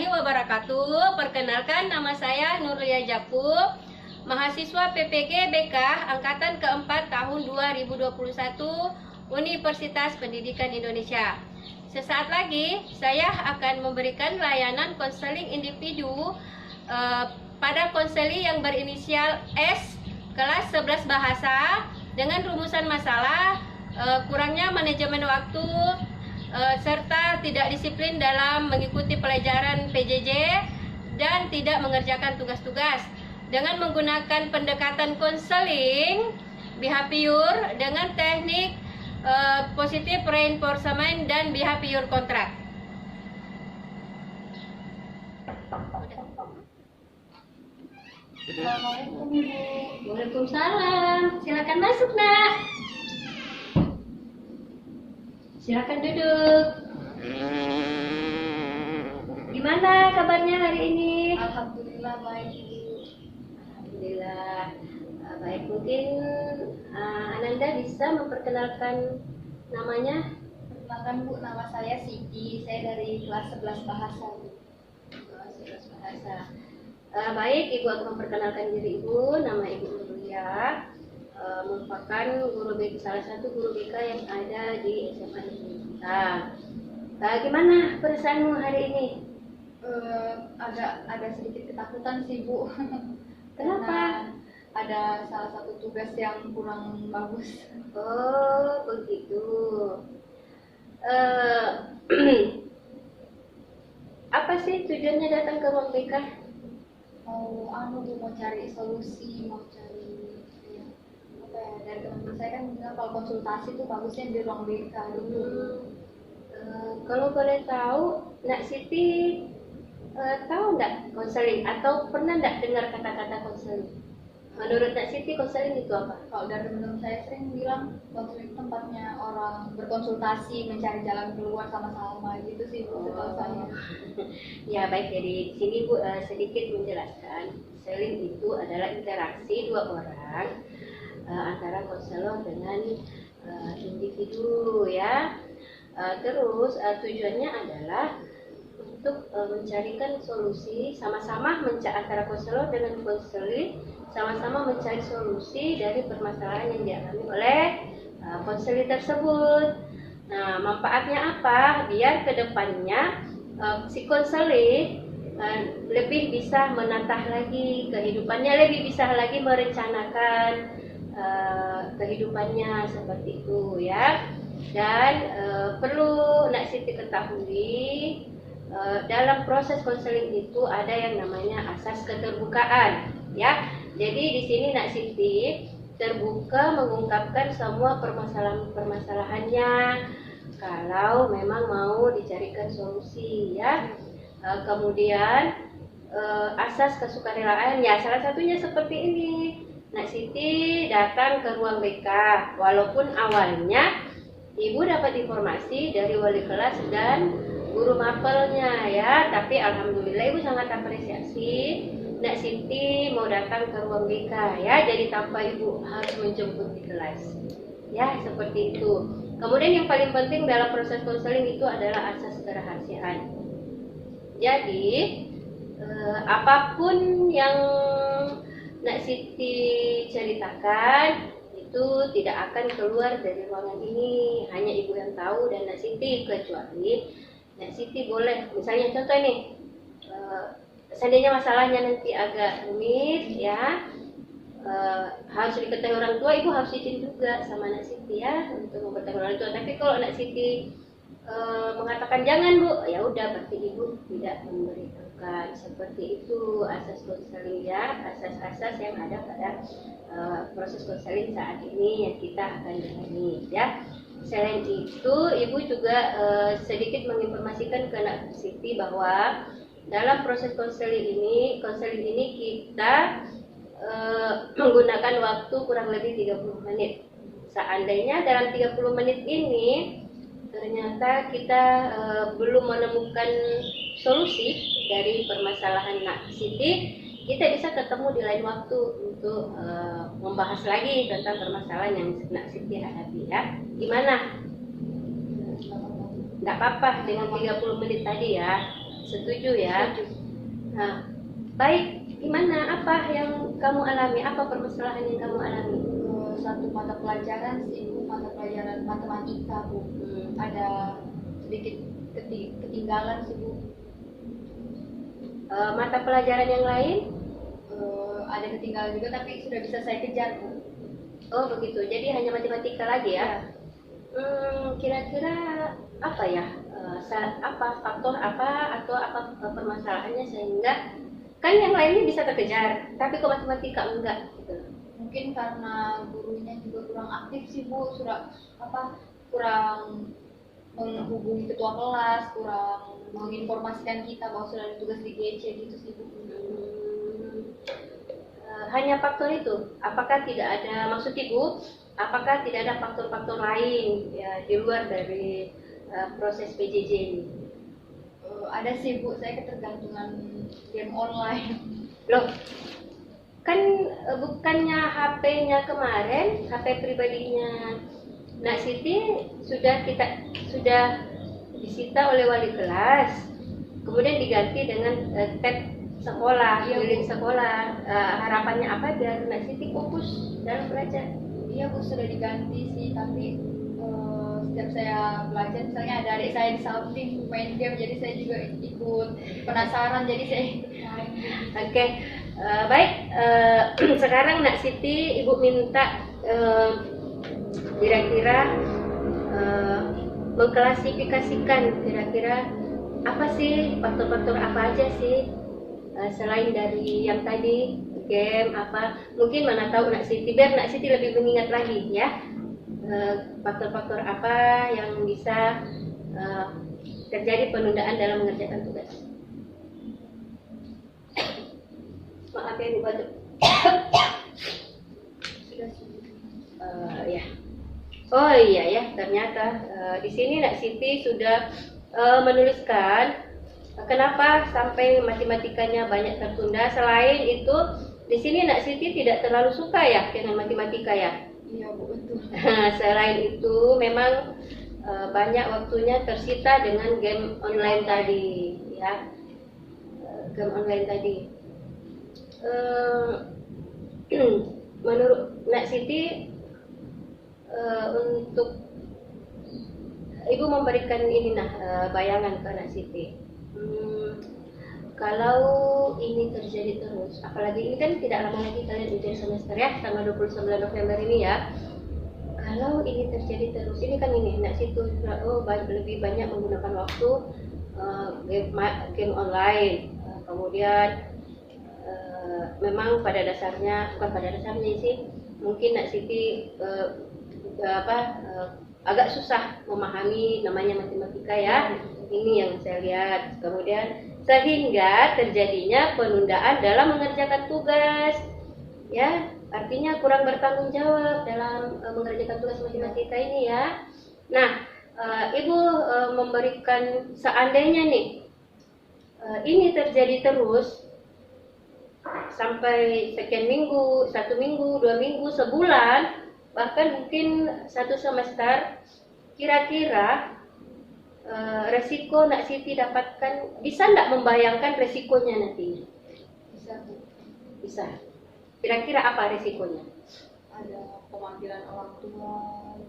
warahmatullahi wabarakatuh. Perkenalkan, nama saya Nurlia Japu, mahasiswa PPG BK Angkatan keempat tahun 2021 Universitas Pendidikan Indonesia. Sesaat lagi saya akan memberikan layanan konseling individu pada konseli yang berinisial S kelas 11 bahasa dengan rumusan masalah kurangnya manajemen waktu serta tidak disiplin dalam mengikuti pelajaran PJJ dan tidak mengerjakan tugas-tugas dengan menggunakan pendekatan konseling behavior dengan teknik positive reinforcement dan behavior contract. Assalamualaikum Ibu. Waalaikumsalam. Silakan masuk, Nak. Silakan duduk. Gimana kabarnya hari ini? Alhamdulillah baik Ibu. Alhamdulillah baik. Mungkin Ananda bisa memperkenalkan namanya? Perkenalkan Bu, nama saya Siti. Saya dari kelas 11 bahasa Bu. Kelas 11 bahasa. Baik, Ibu akan memperkenalkan diri Ibu. Nama Ibu Nurlia, merupakan guru BK, salah satu guru BK yang ada di SMA Negeri kita. Gimana perasaanmu hari ini? Agak ada sedikit ketakutan sih Bu. Kenapa? Karena ada salah satu tugas yang kurang bagus. Oh, begitu. Apa sih tujuannya datang ke ruang BK? Mau cari solusi, mau cari apa ya, dari teman-teman saya kan bilang kalau konsultasi tuh bagusnya di ruang BK gitu. Kalau boleh tahu, Nak Siti tahu nggak konseling atau pernah nggak dengar kata-kata konseling? Menurut Nak Siti, konseling itu apa? Kalau dari teman-teman saya sering bilang konseling tempatnya orang berkonsultasi, mencari jalan keluar sama-sama gitu sih Bu, setahu saya. Ya baik, jadi di sini Bu sedikit menjelaskan. Konseling itu adalah interaksi dua orang antara konselor dengan individu ya. Terus tujuannya adalah untuk mencarikan solusi sama-sama antara konselor dengan konseli sama-sama mencari solusi dari permasalahan yang dialami oleh konseli tersebut. Nah, manfaatnya apa? Biar kedepannya si konseli lebih bisa menatah lagi kehidupannya, lebih bisa lagi merencanakan kehidupannya seperti itu ya. Dan perlu Nak Siti ketahui, dalam proses konseling itu ada yang namanya asas keterbukaan ya. Jadi di sini Nak Siti terbuka mengungkapkan semua permasalahannya kalau memang mau dicarikan solusi ya. Kemudian asas kesukarelaan ya, salah satunya seperti ini. Nak Siti datang ke ruang BK walaupun awalnya Ibu dapat informasi dari wali kelas dan guru mapelnya ya, tapi alhamdulillah Ibu sangat apresiasi Nak Siti mau datang ke ruang BK ya, jadi tanpa Ibu harus menjemput di kelas ya, seperti itu. Kemudian yang paling penting dalam proses konseling itu adalah asas kerahasiaan. Jadi apapun yang Nak Siti ceritakan itu tidak akan keluar dari ruangan ini, hanya Ibu yang tahu dan Nak Siti, kecuali Nak Siti boleh, misalnya contoh nih, seandainya masalahnya nanti agak rumit ya, harus diketahui orang tua, Ibu harus izin juga sama Nak Siti ya untuk memberitahu orang tua. Tapi kalau Nak Siti mengatakan jangan Bu, ya udah berarti Ibu tidak memberitahukan. Seperti itu asas konseling ya, asas-asas yang ada pada proses konseling saat ini yang kita akan jalani ya. Selain itu, Ibu juga sedikit menginformasikan ke Nak Siti bahwa dalam proses konseling ini kita menggunakan waktu kurang lebih 30 menit. Seandainya dalam 30 menit ini ternyata kita belum menemukan solusi dari permasalahan Nak Siti, kita bisa ketemu di lain waktu untuk membahas lagi tentang permasalahan yang Nak Siti hadapi ya. Gimana? Nggak apa-apa dengan 30 menit tadi ya. Setuju ya? Setuju. Nah, baik, gimana? Apa yang kamu alami? Apa permasalahan yang kamu alami? Satu mata pelajaran sih Bu, mata pelajaran matematika Bu. Ada sedikit ketinggalan sih Bu. Mata pelajaran yang lain? Ada ketinggalan juga tapi sudah bisa saya kejar Bu. Oh begitu, jadi hanya matematika lagi ya? Kira-kira apa ya? Apa faktor apa atau apa permasalahannya sehingga kan yang lainnya bisa terkejar, tapi kok matematika enggak gitu? Mungkin karena gurunya juga kurang aktif sih Bu, kurang menghubungi ketua kelas, kurang menginformasikan kita bahwa sudah ada tugas di GC gitu sih Bu. Hanya faktor itu? Apakah tidak ada, maksud Ibu, apakah tidak ada faktor-faktor lain ya di luar dari proses PJJ ini? Ada sih Bu, saya ketergantungan game online. Loh, kan bukannya HP-nya kemarin, HP pribadinya Nak Siti sudah disita oleh wali kelas, kemudian diganti dengan tab sekolah, link sekolah. Harapannya apa biar Nak Siti fokus dalam belajar? Iya Bu, sudah diganti sih, tapi setiap saya belajar misalnya ada adik saya di samping main game, jadi saya juga ikut penasaran, jadi saya ikut main. Oke. Baik, sekarang Nak Siti Ibu minta kira-kira mengklasifikasikan kira-kira apa sih faktor-faktor apa aja sih selain dari yang tadi game apa, mungkin mana tahu Nak Siti biar Nak Siti lebih mengingat lagi ya, faktor-faktor apa yang bisa terjadi penundaan dalam mengerjakan tugas. Maaf ya, Ibu batuk. Ya. Oh iya ya, ternyata di sini Nak Siti sudah menuliskan kenapa sampai matematikanya banyak tertunda. Selain itu, di sini Nak Siti tidak terlalu suka ya dengan matematika ya. Iya Bu, betul. Selain itu, memang banyak waktunya tersita dengan game online tadi, ya. Game online tadi. Menurut Nak Siti, untuk Ibu memberikan ini bayangan ke Nak Siti. Kalau ini terjadi terus, apalagi ini kan tidak lama lagi kalian ujian semester ya, tanggal 29 November ini ya. Kalau ini terjadi terus, ini kan ini Nak Siti lebih banyak menggunakan waktu game online, kemudian memang pada dasarnya, bukan pada dasarnya sih, mungkin Nak Siti agak susah memahami namanya matematika ya. Ini yang saya lihat. Kemudian sehingga terjadinya penundaan dalam mengerjakan tugas, ya, artinya kurang bertanggung jawab dalam mengerjakan tugas matematika ini ya. Nah, Ibu memberikan seandainya nih ini terjadi terus sampai sekian minggu, 1 minggu, 2 minggu, sebulan, bahkan mungkin 1 semester, kira-kira resiko Nak Siti dapatkan, bisa nggak membayangkan resikonya nantinya? Bisa Bu. Bisa. Kira-kira apa resikonya? Ada pemanggilan orang tua,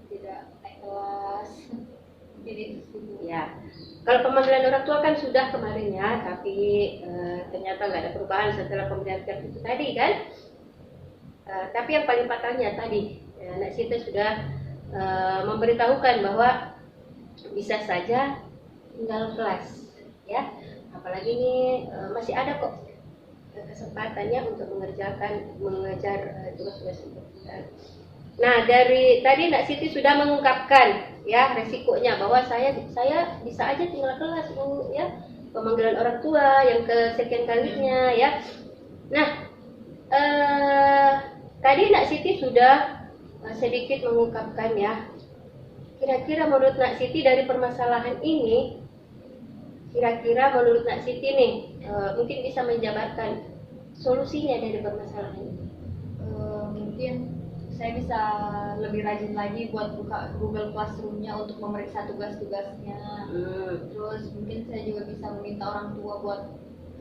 tidak naik kelas. Jadi itu Bu. Ya, kalau pemanggilan orang tua kan sudah kemarin ya, tapi ternyata nggak ada perubahan setelah pemberian kartu itu tadi kan. Tapi yang paling fatalnya tadi, Nak Siti sudah memberitahukan bahwa bisa saja tinggal kelas, ya. Apalagi ini masih ada kok kesempatannya untuk mengejar tugas-tugas itu. Nah, dari tadi Nak Siti sudah mengungkapkan ya resikonya bahwa saya bisa aja tinggal kelas Bu ya, pemanggilan orang tua yang kesekian kalinya ya. Nah, tadi Nak Siti sudah sedikit mengungkapkan ya. Kira-kira menurut Nak Siti dari permasalahan ini, kira-kira menurut Nak Siti nih mungkin bisa menjabarkan solusinya dari permasalahan ini. Mungkin saya bisa lebih rajin lagi buat buka Google Classroom-nya untuk memeriksa tugas-tugasnya. Terus mungkin saya juga bisa meminta orang tua buat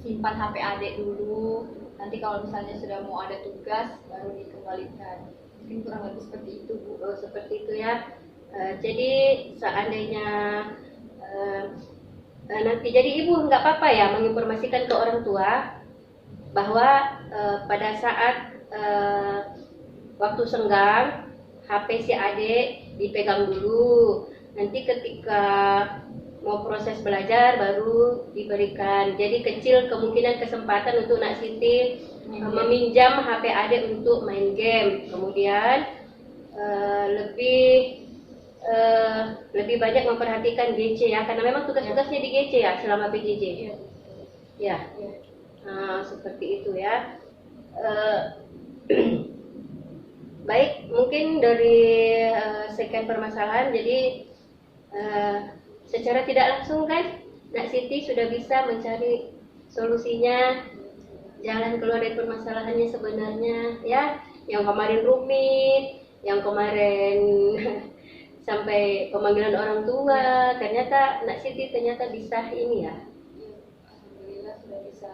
simpan HP adik dulu. Nanti kalau misalnya sudah mau ada tugas baru dikembalikan. Mungkin kurang lebih seperti itu, Bu. Oh, seperti itu ya. Jadi seandainya nanti jadi ibu nggak apa-apa ya menginformasikan ke orang tua bahwa pada saat waktu senggang HP si adik dipegang dulu, nanti ketika mau proses belajar baru diberikan. Jadi kecil kemungkinan kesempatan untuk Nak Siti meminjam HP adik untuk main game. Kemudian lebih banyak memperhatikan GC ya, karena memang tugas-tugasnya di GC ya selama PJJ. Ya. Seperti itu ya. Baik, mungkin dari sekian permasalahan, jadi secara tidak langsung kan Nak Siti sudah bisa mencari solusinya, jalan keluar dari permasalahannya sebenarnya ya. Yang kemarin rumit, yang kemarin sampai pemanggilan orang tua, ternyata Nak Siti ternyata bisa ini ya. Alhamdulillah sudah bisa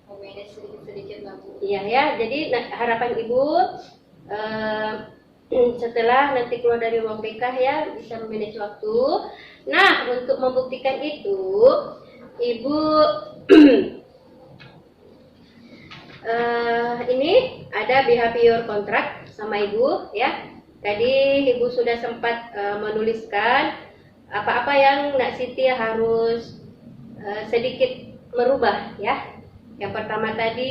memanage sedikit-sedikit lah, Bu. Iya ya, jadi harapan Ibu setelah nanti keluar dari ruang BK ya bisa memanage waktu. Nah, untuk membuktikan itu, Ibu ini ada behavior contract sama Ibu ya. Tadi Ibu sudah sempat menuliskan apa-apa yang Nak Siti harus sedikit merubah ya. Yang pertama tadi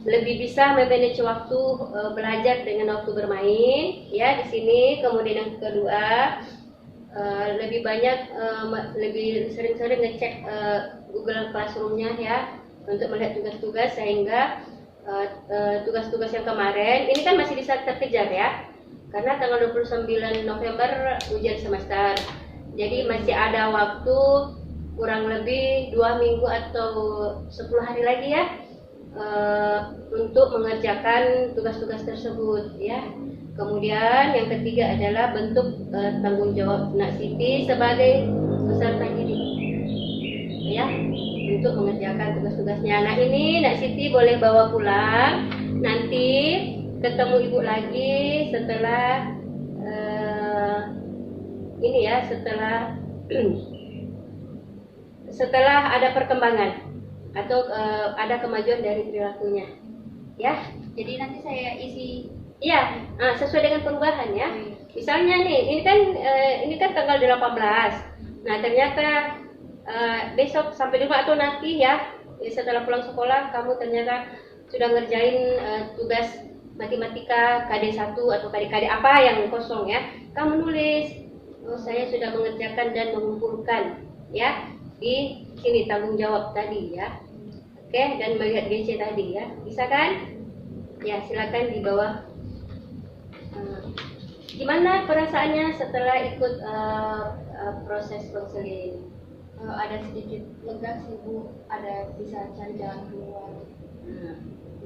lebih bisa memanage waktu belajar dengan waktu bermain ya di sini. Kemudian yang kedua lebih banyak lebih sering-sering ngecek Google Classroom-nya ya untuk melihat tugas-tugas, sehingga tugas-tugas yang kemarin ini kan masih bisa terkejar ya, karena tanggal 29 November ujian semester, jadi masih ada waktu kurang lebih 2 minggu atau 10 hari lagi ya untuk mengerjakan tugas-tugas tersebut ya. Kemudian yang ketiga adalah bentuk tanggung jawab Nak Siti sebagai peserta didik ya, untuk mengerjakan tugas-tugasnya. Nah, ini Nak Siti boleh bawa pulang, nanti ketemu Ibu lagi setelah ini ya, setelah ada perkembangan atau ada kemajuan dari perilakunya ya. Jadi nanti saya isi iya, sesuai dengan perubahan ya. Misalnya nih, ini kan tanggal 18. Nah, ternyata besok sampai di rumah atau nanti ya setelah pulang sekolah kamu ternyata sudah ngerjain tugas matematika KD 1 atau KD apa yang kosong ya, kamu nulis, oh saya sudah mengerjakan dan mengumpulkan ya di sini tanggung jawab tadi ya. Oke, dan melihat GC tadi ya, bisa kan? Ya, silakan di bawah. Gimana perasaannya setelah ikut proses konseling? ada sedikit lega sih, Bu, ada bisa cari jalan keluar.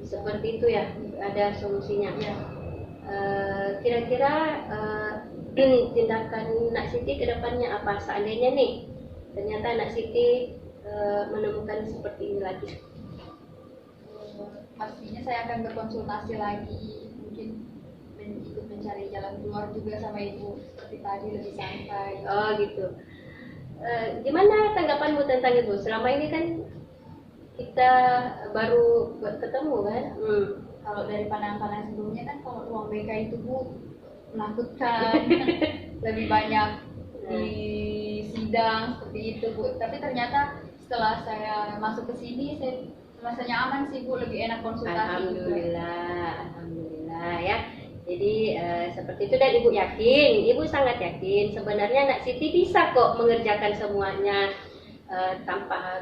Seperti itu ya, ada solusinya. Ya. Kira-kira tindakan Nak Siti ke depannya apa? Seandainya nih ternyata Nak Siti menemukan seperti ini lagi. Pastinya saya akan berkonsultasi lagi, mungkin ikut mencari jalan keluar juga sama Ibu seperti tadi, lebih santai. Oh gitu. Gimana tanggapanmu tentang itu? Selama ini kan kita baru ketemu kan? Kalau dari pandangan-pandangan sebelumnya kan kalau ruang BK itu, Bu, menakutkan, lebih banyak di sidang seperti itu, Bu. Tapi ternyata setelah saya masuk ke sini, saya rasanya aman sih, Bu, lebih enak konsultasi. Alhamdulillah ya. Jadi seperti itu, dan Ibu yakin, Ibu sangat yakin sebenarnya Nak Siti bisa kok mengerjakan semuanya tanpa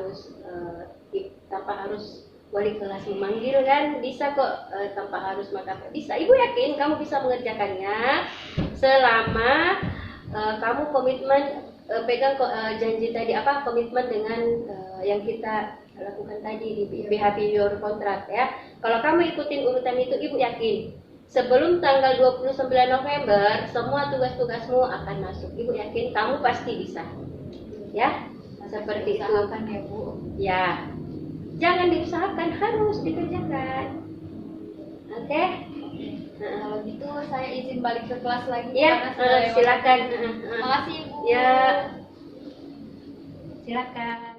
harus wali kelas memanggil kan, bisa kok tanpa harus mata bisa. Ibu yakin kamu bisa mengerjakannya selama kamu komitmen pegang janji tadi, komitmen dengan yang kita lakukan tadi di BHP Your Kontrak ya. Kalau kamu ikutin urutan itu, Ibu yakin sebelum tanggal 29 November semua tugas-tugasmu akan masuk. Ibu yakin kamu pasti bisa. Ya, seperti itu. Usahakan ya Bu. Ya, jangan diusahakan, harus dikerjakan. Oke? Kalau gitu saya izin balik ke kelas lagi. Ya, karena sudah lewat. silakan. Makasih Bu. Ya, silakan.